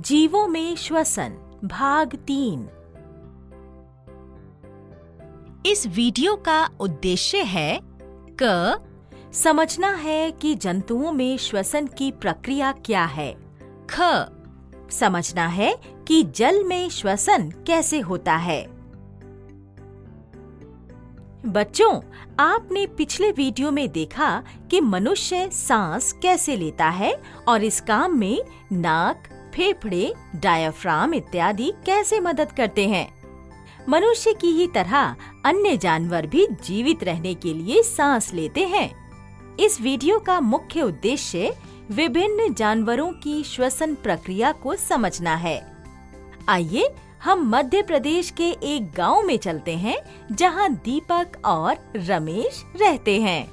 जीवों में श्वसन भाग 3। इस वीडियो का उद्देश्य है क समझना है कि जंतुओं में श्वसन की प्रक्रिया क्या है। ख समझना है कि जल में श्वसन कैसे होता है। बच्चों, आपने पिछले वीडियो में देखा कि मनुष्य सांस कैसे लेता है और इस काम में नाक, फेफड़े, डायाफ्राम इत्यादि कैसे मदद करते हैं। मनुष्य की ही तरह अन्य जानवर भी जीवित रहने के लिए सांस लेते हैं। इस वीडियो का मुख्य उद्देश्य विभिन्न जानवरों की श्वसन प्रक्रिया को समझना है। आइए हम मध्य प्रदेश के एक गांव में चलते हैं जहां दीपक और रमेश रहते हैं।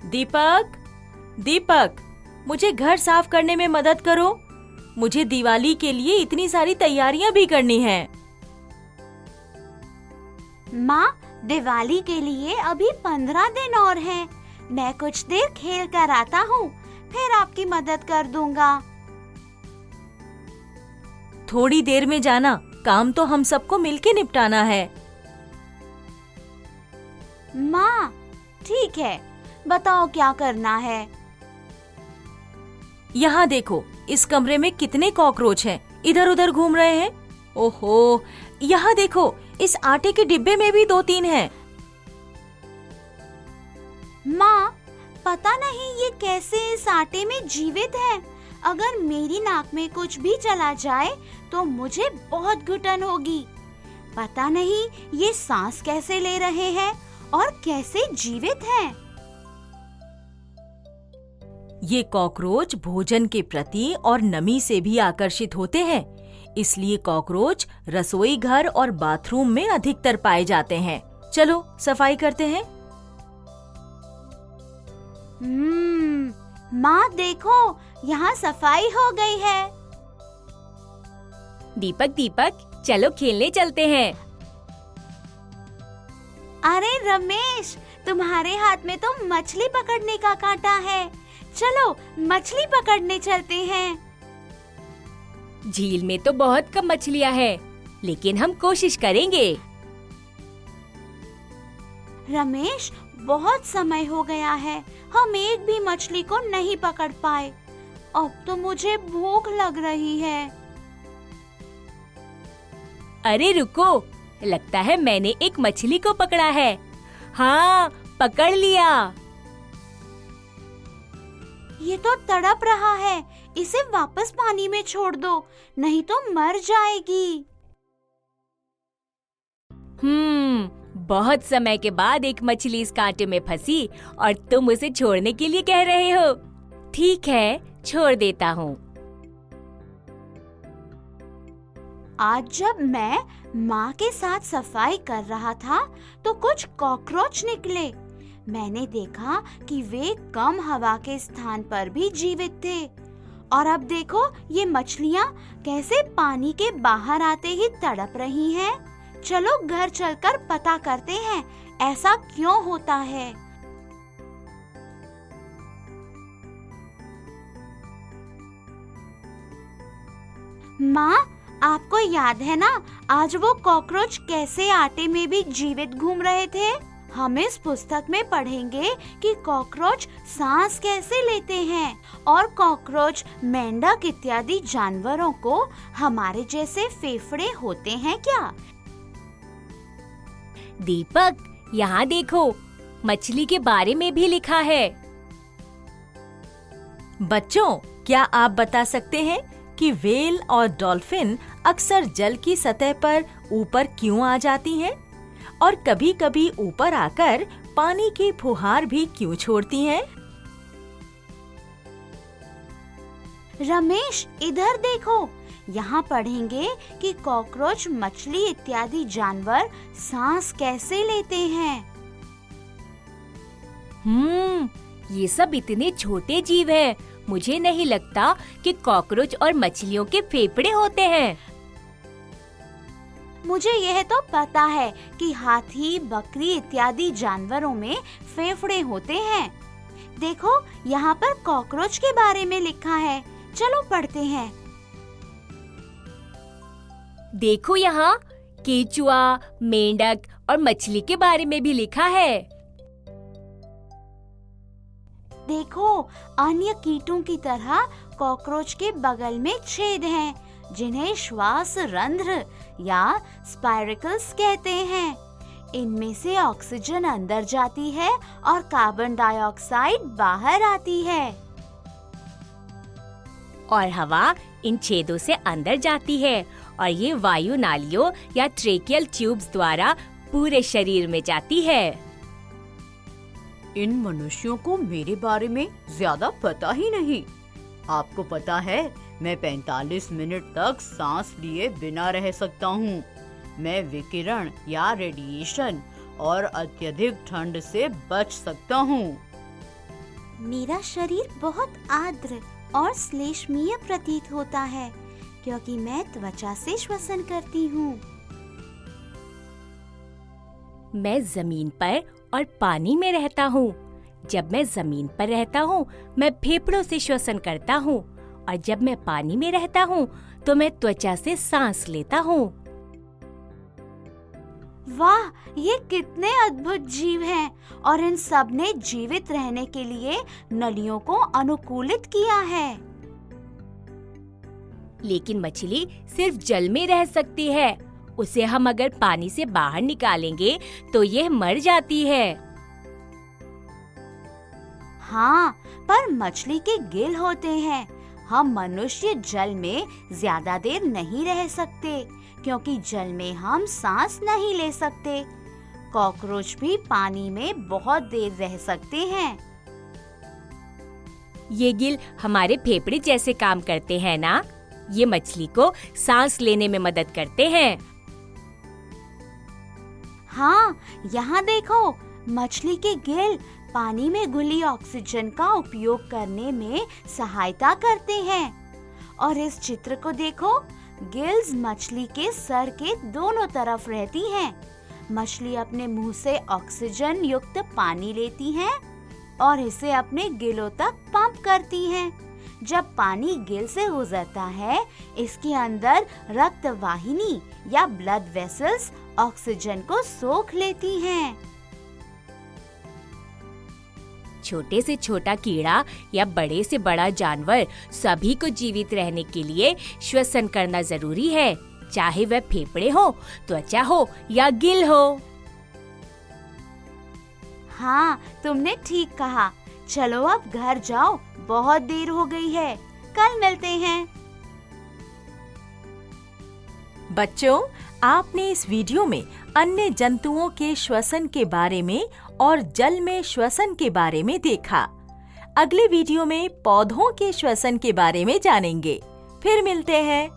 दीपक, मुझे घर साफ करने में मदद करो। मुझे दिवाली के लिए इतनी सारी तैयारियां भी करनी हैं। माँ, दिवाली के लिए अभी 15 दिन और हैं। मैं कुछ देर खेल कर आता हूँ, फिर आपकी मदद कर दूंगा। थोड़ी देर में जाना, काम तो हम सबको मिलके निपटाना है। माँ, ठीक है, बताओ क्या करना है। यहाँ देखो, इस कमरे में कितने कॉकरोच हैं, इधर उधर घूम रहे हैं। ओहो, यहाँ देखो, इस आटे के डिब्बे में भी 2-3 हैं। माँ, पता नहीं ये कैसे इस आटे में जीवित हैं। अगर मेरी नाक में कुछ भी चला जाए तो मुझे बहुत घुटन होगी। पता नहीं ये सांस कैसे ले रहे हैं और कैसे जीवित हैं। ये कॉकरोच भोजन के प्रति और नमी से भी आकर्षित होते हैं, इसलिए कॉकरोच रसोई घर और बाथरूम में अधिकतर पाए जाते हैं। चलो सफाई करते हैं। माँ देखो, यहाँ सफाई हो गई है। दीपक, चलो खेलने चलते हैं। अरे रमेश, तुम्हारे हाथ में तो मछली पकड़ने का कांटा है। चलो मछली पकड़ने चलते हैं। झील में तो बहुत कम मछलियाँ हैं, लेकिन हम कोशिश करेंगे। रमेश, बहुत समय हो गया है, हम एक भी मछली को नहीं पकड़ पाए। अब तो मुझे भूख लग रही है। अरे रुको, लगता है मैंने एक मछली को पकड़ा है। हाँ, पकड़ लिया। ये तो तड़प रहा है, इसे वापस पानी में छोड़ दो, नहीं तो मर जाएगी। बहुत समय के बाद एक मछली इस कांटे में फंसी और तुम उसे छोड़ने के लिए कह रहे हो। ठीक है, छोड़ देता हूँ। आज जब मैं माँ के साथ सफाई कर रहा था तो कुछ कॉकरोच निकले। मैंने देखा कि वे कम हवा के स्थान पर भी जीवित थे। और अब देखो, ये मछलियाँ कैसे पानी के बाहर आते ही तड़प रही हैं। चलो घर चलकर पता करते हैं ऐसा क्यों होता है। माँ, आपको याद है ना, आज वो कॉकरोच कैसे आटे में भी जीवित घूम रहे थे। हम इस पुस्तक में पढ़ेंगे कि कॉकरोच सांस कैसे लेते हैं और कॉकरोच, मेंढक इत्यादि जानवरों को हमारे जैसे फेफड़े होते हैं क्या। दीपक, यहाँ देखो, मछली के बारे में भी लिखा है। बच्चों, क्या आप बता सकते हैं कि व्हेल और डॉल्फिन अक्सर जल की सतह पर ऊपर क्यों आ जाती हैं और कभी-कभी ऊपर आकर पानी की फुहार भी क्यों छोड़ती हैं? रमेश, इधर देखो, यहाँ पढ़ेंगे कि कॉकरोच, मछली इत्यादि जानवर सांस कैसे लेते हैं। ये सब इतने छोटे जीव हैं। मुझे नहीं लगता कि कॉकरोच और मछलियों के फेफड़े होते हैं। मुझे यह तो पता है कि हाथी, बकरी इत्यादि जानवरों में फेफड़े होते हैं। देखो, यहाँ पर कॉकरोच के बारे में लिखा है। चलो पढ़ते हैं। देखो यहाँ केचुआ, मेंढक और मछली के बारे में भी लिखा है। देखो, अन्य कीटों की तरह कॉकरोच के बगल में छेद हैं, जिन्हें श्वास रंध्र या स्पाइरकल्स कहते हैं। इनमें से ऑक्सीजन अंदर जाती है और कार्बन डाइऑक्साइड बाहर आती है। और हवा इन छेदों से अंदर जाती है और ये वायु नालियों या ट्रेकियल ट्यूब्स द्वारा पूरे शरीर में जाती है। इन मनुष्यों को मेरे बारे में ज्यादा पता ही नहीं। आपको पता है, मैं 45 मिनट तक सांस लिए बिना रह सकता हूँ। मैं विकिरण या रेडिएशन और अत्यधिक ठंड से बच सकता हूँ। मेरा शरीर बहुत आर्द्र और श्लेष्मीय प्रतीत होता है, क्योंकि मैं त्वचा से श्वसन करती हूँ। मैं जमीन पर और पानी में रहता हूँ। जब मैं जमीन पर रहता हूँ, मैं फेफड़ों से श्वसन करता हूँ, और जब मैं पानी में रहता हूँ, तो मैं त्वचा से सांस लेता हूँ। वाह, ये कितने अद्भुत जीव हैं, और इन सब ने जीवित रहने के लिए नलियों को अनुकूलित किया है। लेकिन मछली सिर्फ जल में रह सकती है। उसे हम अगर पानी से बाहर निकालेंगे तो यह मर जाती है। हाँ, पर मछली के गिल होते हैं। हम मनुष्य जल में ज्यादा देर नहीं रह सकते, क्योंकि जल में हम सांस नहीं ले सकते। कॉकरोच भी पानी में बहुत देर रह सकते हैं। ये गिल हमारे फेफड़े जैसे काम करते हैं ना? ये मछली को सांस लेने में मदद करते हैं। हाँ, यहाँ देखो, मछली के गिल पानी में घुली ऑक्सीजन का उपयोग करने में सहायता करते हैं। और इस चित्र को देखो, गिल्स मछली के सर के दोनों तरफ रहती हैं। मछली अपने मुंह से ऑक्सीजन युक्त पानी लेती है और इसे अपने गिलों तक पंप करती है। जब पानी गिल से गुजरता है, इसके अंदर रक्त वाहिनी या ब्लड वेसल्स ऑक्सीजन को सोख लेती हैं। छोटे से छोटा कीड़ा या बड़े से बड़ा जानवर, सभी को जीवित रहने के लिए श्वसन करना जरूरी है, चाहे वह फेफड़े हो, त्वचा हो या गिल हो। हाँ, तुमने ठीक कहा। चलो अब घर जाओ, बहुत देर हो गई है। कल मिलते हैं। बच्चों, आपने इस वीडियो में अन्य जंतुओं के श्वसन के बारे में और जल में श्वसन के बारे में देखा। अगले वीडियो में पौधों के श्वसन के बारे में जानेंगे। फिर मिलते हैं।